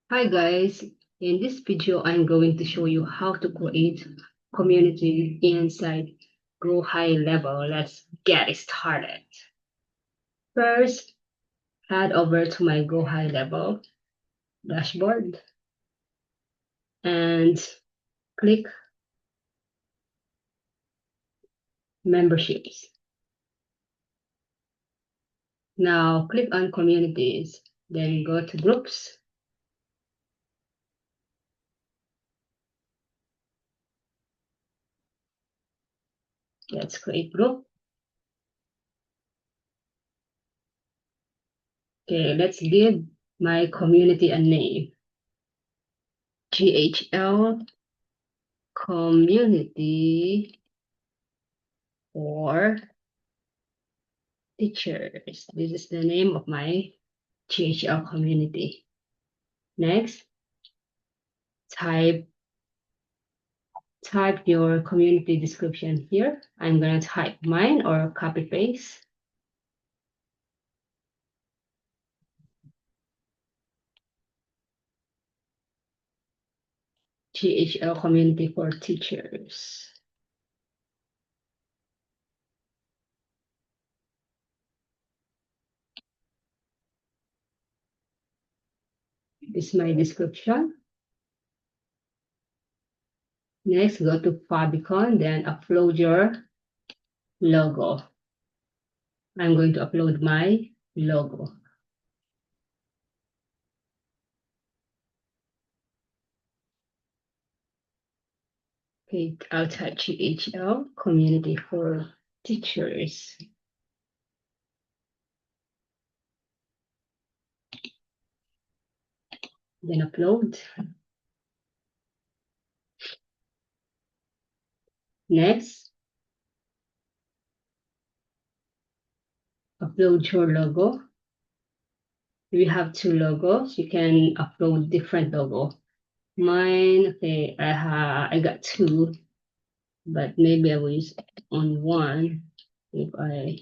Hi guys, in this video I'm going to show you how to create community inside Go High Level. Let's get started. First, head over to my Go High Level dashboard and click memberships. Now click on communities, then go to groups. Let's create group. Okay, let's give my community a name. GHL Community for Teachers. This is the name of my GHL community. Next, type your community description here. I'm gonna type mine or copy paste. GHL community for teachers. This is my description. Next, go to Fabicon, then upload your logo. I'm going to upload my logo. Okay, I'll type GHL community for teachers. Then upload. Next, upload your logo. We have two logos. You can upload different logo. Mine, okay, I got two, but maybe I will use on one if I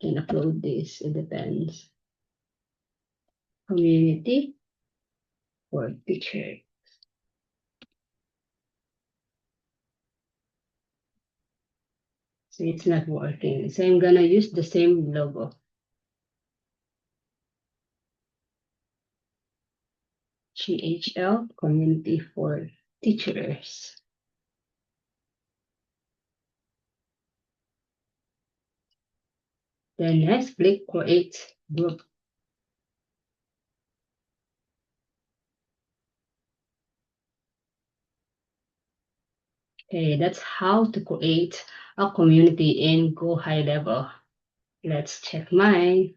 can upload this. It depends. Community or teacher. So it's not working. So I'm gonna use the same logo. GHL community for teachers. Then next, click create group. Okay, that's how to create a community in Go High Level. Let's check mine.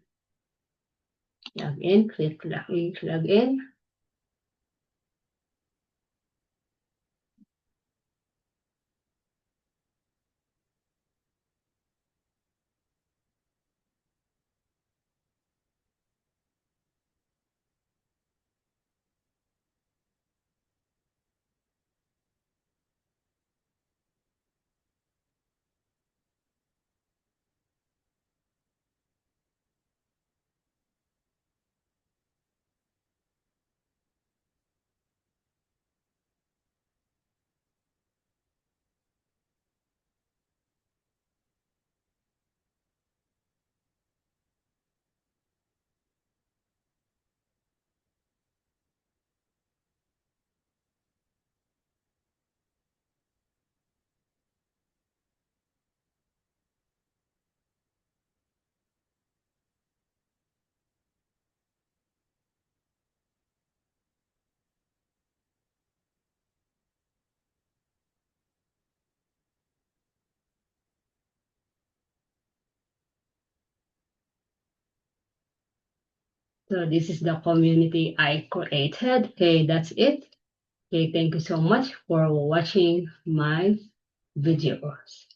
Log in, click log in. So this is the community I created. Okay, that's it. Okay, thank you so much for watching my videos.